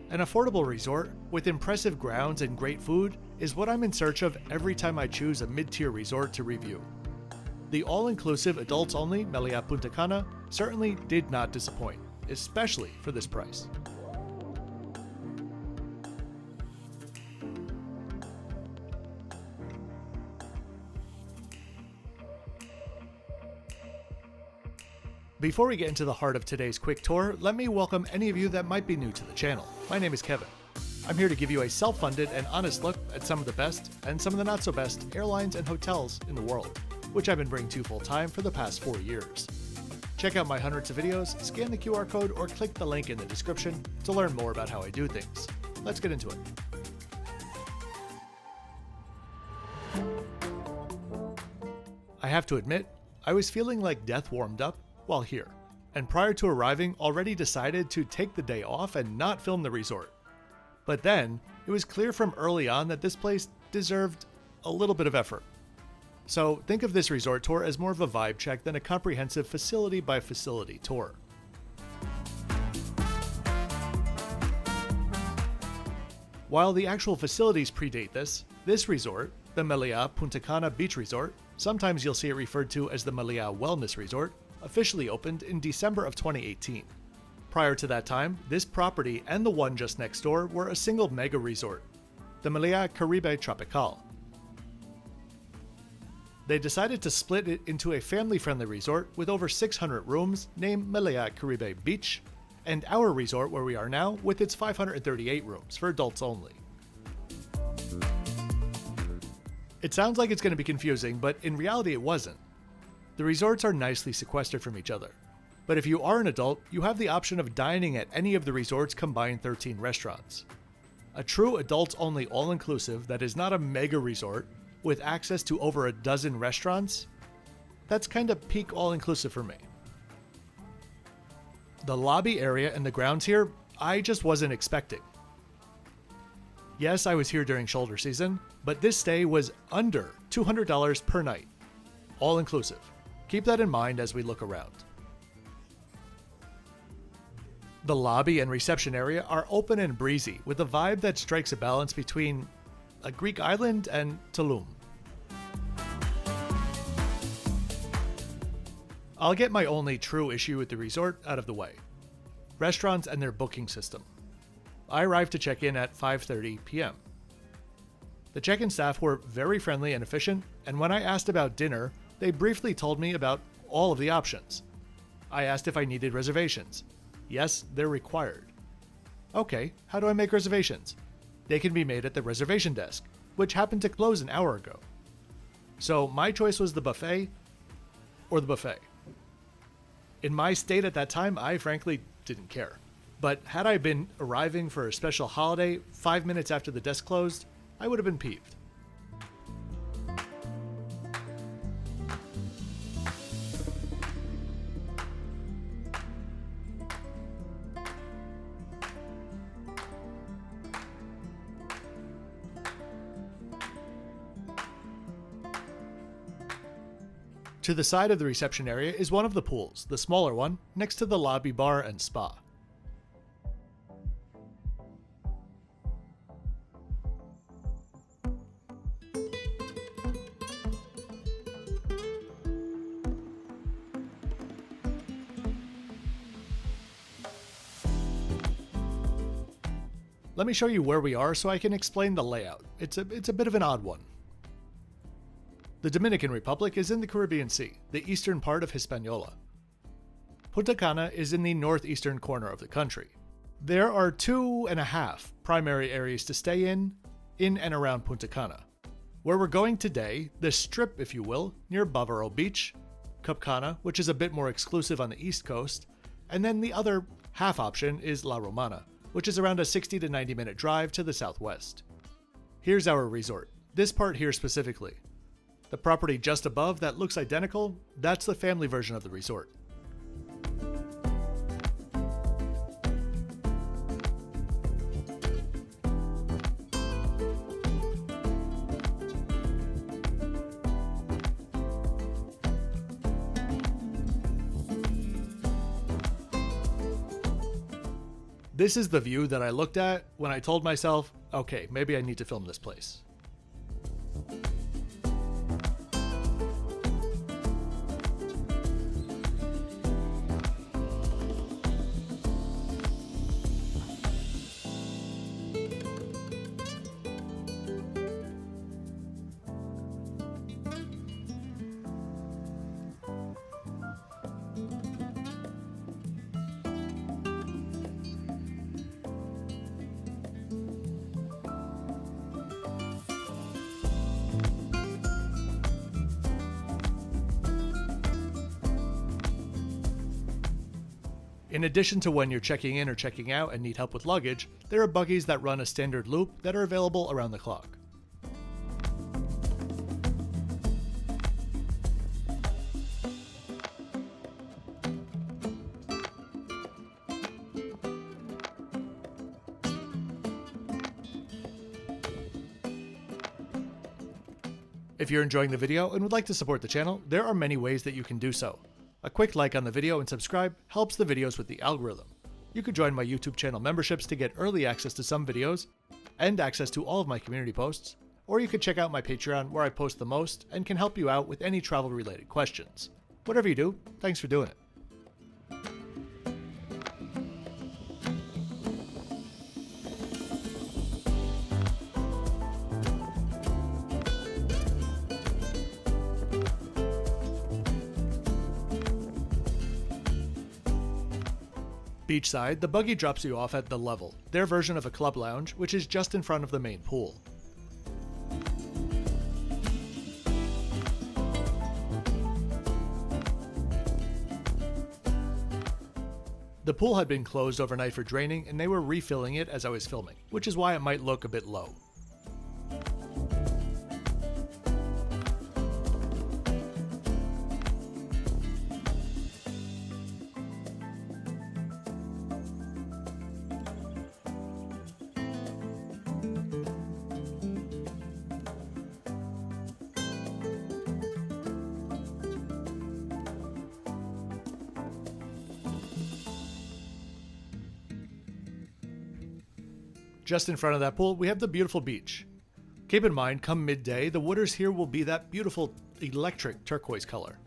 An affordable resort with impressive grounds and great food is what I'm in search of every time I choose a mid-tier resort to review. The all-inclusive adults-only MELIA Punta Cana certainly did not disappoint, especially for this price. Before we get into the heart of today's quick tour, let me welcome any of you that might be new to the channel. My name is Kevin. I'm here to give you a self-funded and honest look at some of the best and some of the not so best airlines and hotels in the world, which I've been bringing to full-time for the past 4 years. Check out my hundreds of videos, scan the QR code, or click the link in the description to learn more about how I do things. Let's get into it. I have to admit, I was feeling like death warmed up while here, and prior to arriving already decided to take the day off and not film the resort. But then, it was clear from early on that this place deserved a little bit of effort. So think of this resort tour as more of a vibe check than a comprehensive facility by facility tour. While the actual facilities predate this resort, the MELIA Punta Cana Beach Resort, sometimes you'll see it referred to as the MELIA Wellness Resort, officially opened in December of 2018. Prior to that time, this property and the one just next door were a single mega resort, the MELIA Caribe Tropical. They decided to split it into a family-friendly resort with over 600 rooms named MELIA Caribe Beach, and our resort where we are now with its 538 rooms for adults only. It sounds like it's going to be confusing, but in reality it wasn't. The resorts are nicely sequestered from each other, but if you are an adult, you have the option of dining at any of the resort's combined 13 restaurants. A true adults-only all-inclusive that is not a mega resort with access to over a dozen restaurants, that's kind of peak all-inclusive for me. The lobby area and the grounds here, I just wasn't expecting. Yes, I was here during shoulder season, but this stay was under $200 per night, all-inclusive. Keep that in mind as we look around. The lobby and reception area are open and breezy with a vibe that strikes a balance between a Greek island and Tulum. I'll get my only true issue with the resort out of the way. Restaurants and their booking system. I arrived to check in at 5:30 p.m. The check-in staff were very friendly and efficient, and when I asked about dinner, they briefly told me about all of the options. I asked if I needed reservations. Yes, they're required. Okay, how do I make reservations? They can be made at the reservation desk, which happened to close an hour ago. So my choice was the buffet or the buffet. In my state at that time, I frankly didn't care. But had I been arriving for a special holiday 5 minutes after the desk closed, I would have been peeved. To the side of the reception area is one of the pools, the smaller one, next to the lobby bar and spa. Let me show you where we are so I can explain the layout. It's a bit of an odd one. The Dominican Republic is in the Caribbean Sea, the eastern part of Hispaniola. Punta Cana is in the northeastern corner of the country. There are 2.5 primary areas to stay in and around Punta Cana. Where we're going today, the strip, if you will, near Bavaro Beach, Cap Cana, which is a bit more exclusive on the east coast, and then the other half option is La Romana, which is around a 60 to 90 minute drive to the southwest. Here's our resort, this part here specifically. The property just above that looks identical, that's the family version of the resort. This is the view that I looked at when I told myself, okay, maybe I need to film this place. In addition to when you're checking in or checking out and need help with luggage, there are buggies that run a standard loop that are available around the clock. If you're enjoying the video and would like to support the channel, there are many ways that you can do so. A quick like on the video and subscribe helps the videos with the algorithm. You could join my YouTube channel memberships to get early access to some videos and access to all of my community posts, or you could check out my Patreon where I post the most and can help you out with any travel related questions. Whatever you do, thanks for doing it. Beachside, the buggy drops you off at The Level, their version of a club lounge, which is just in front of the main pool. The pool had been closed overnight for draining, and they were refilling it as I was filming, which is why it might look a bit low. Just in front of that pool, we have the beautiful beach. Keep in mind, come midday, the waters here will be that beautiful electric turquoise color.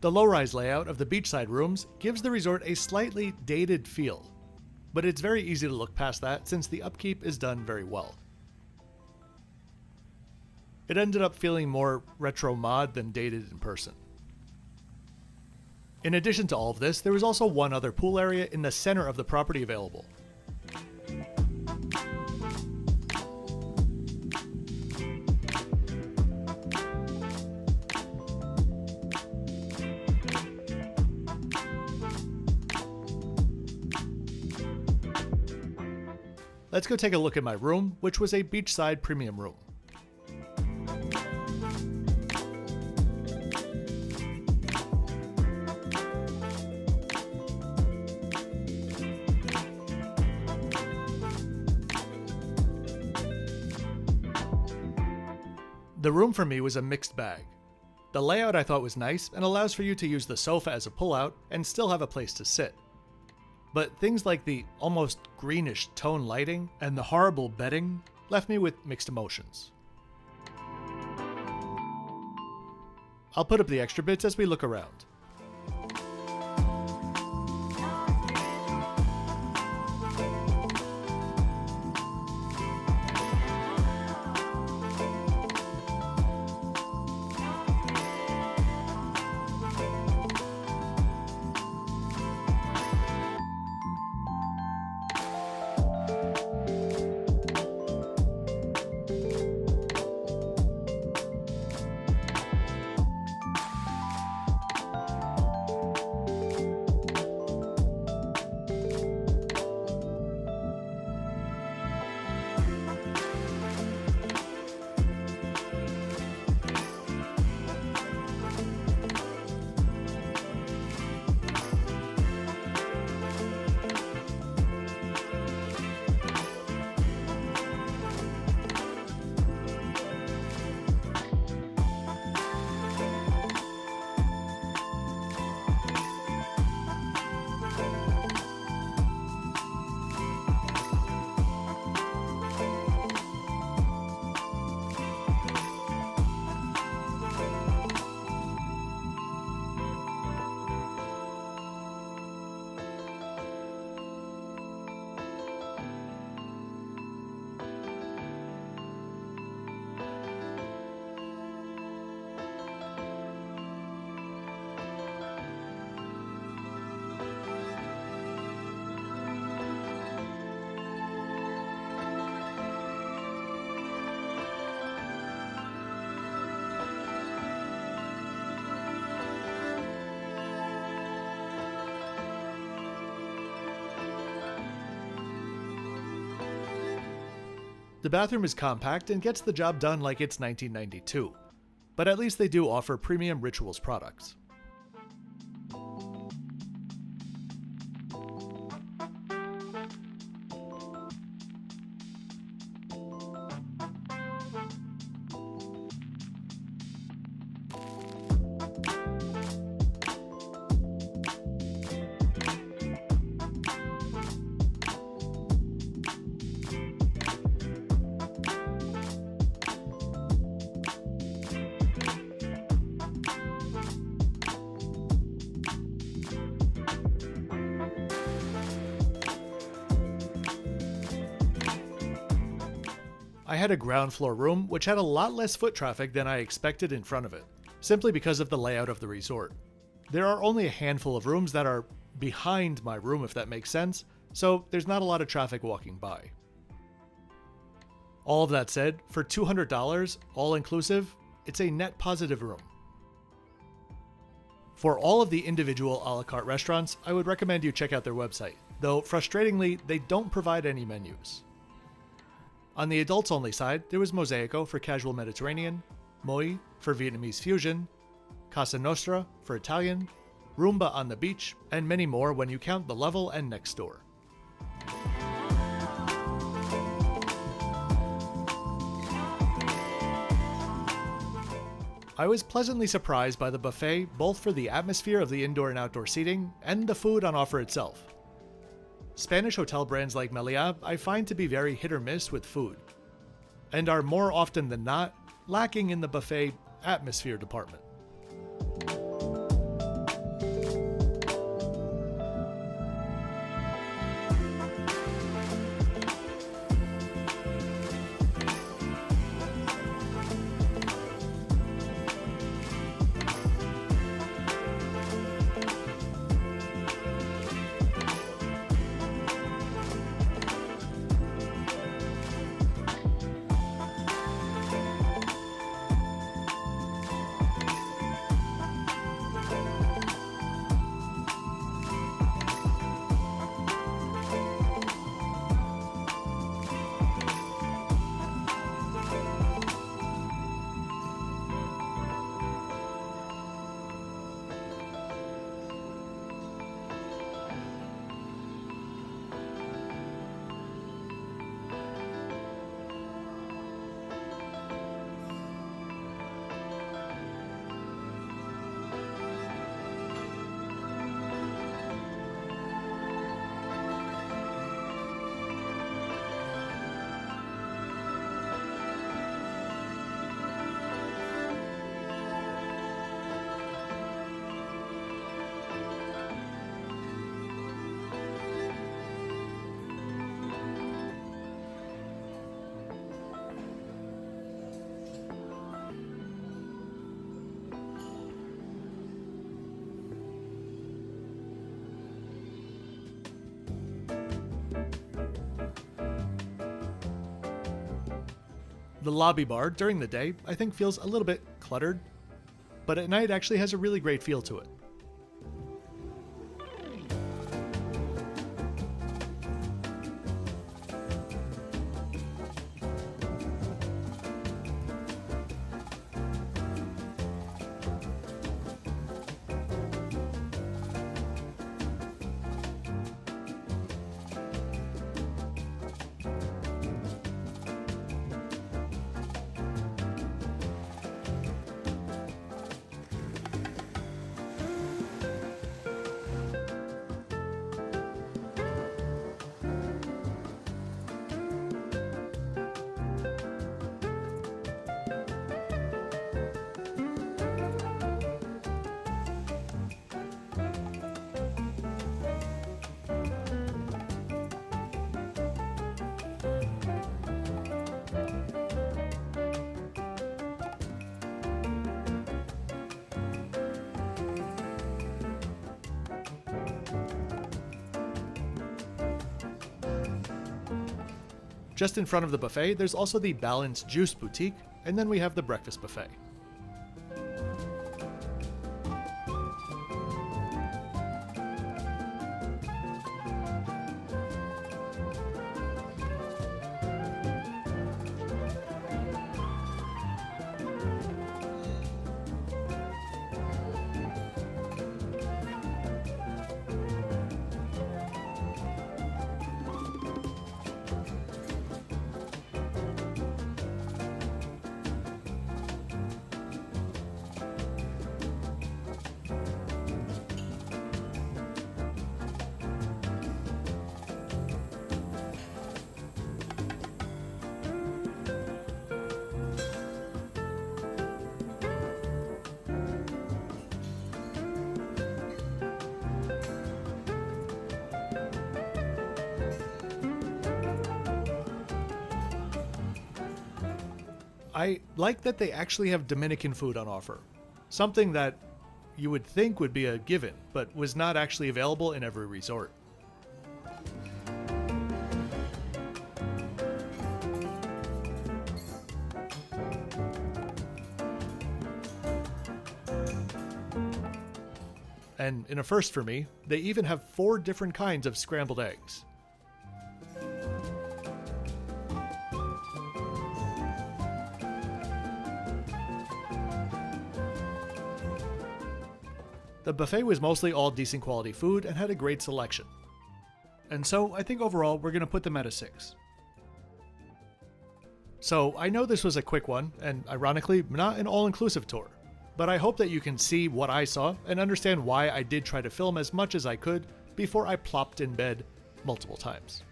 The low-rise layout of the beachside rooms gives the resort a slightly dated feel, but it's very easy to look past that since the upkeep is done very well. It ended up feeling more retro mod than dated in person. In addition to all of this, there was also one other pool area in the center of the property available. let's go take a look at my room, which was a beachside premium room. The room for me was a mixed bag. The layout I thought was nice and allows for you to use the sofa as a pullout and still have a place to sit. But things like the almost greenish tone lighting and the horrible bedding left me with mixed emotions. I'll put up the extra bits as we look around. The bathroom is compact and gets the job done like it's 1992, but at least they do offer premium Rituals products. I had a ground floor room which had a lot less foot traffic than I expected in front of it, simply because of the layout of the resort. There are only a handful of rooms that are behind my room, if that makes sense, so there's not a lot of traffic walking by. All of that said, for $200, all inclusive, it's a net positive room. For all of the individual a la carte restaurants, I would recommend you check out their website, though frustratingly, they don't provide any menus. On the adults only side, there was Mosaico for casual Mediterranean, Moi for Vietnamese fusion, Casa Nostra for Italian, Roomba on the beach, and many more when you count the level and next door. I was pleasantly surprised by the buffet, both for the atmosphere of the indoor and outdoor seating and the food on offer itself. Spanish hotel brands like MELIA I find to be very hit or miss with food, and are more often than not lacking in the buffet atmosphere department. The lobby bar during the day I think feels a little bit cluttered, but at night actually has a really great feel to it. Just in front of the buffet, there's also the Balanced Juice Boutique, and then we have the breakfast buffet. I like that they actually have Dominican food on offer, something that you would think would be a given, but was not actually available in every resort. And in a first for me, they even have 4 different kinds of scrambled eggs. The buffet was mostly all decent quality food and had a great selection. And so I think overall we're going to put them at a 6. So I know this was a quick one, and ironically not an all-inclusive tour, but I hope that you can see what I saw and understand why I did try to film as much as I could before I plopped in bed multiple times.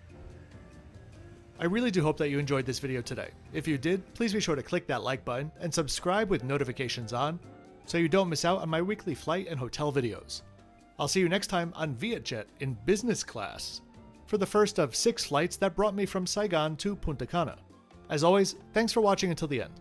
I really do hope that you enjoyed this video today. If you did, please be sure to click that like button and subscribe with notifications on, so you don't miss out on my weekly flight and hotel videos. I'll see you next time on Vietjet in business class for the first of 6 flights that brought me from Saigon to Punta Cana. As always, thanks for watching until the end.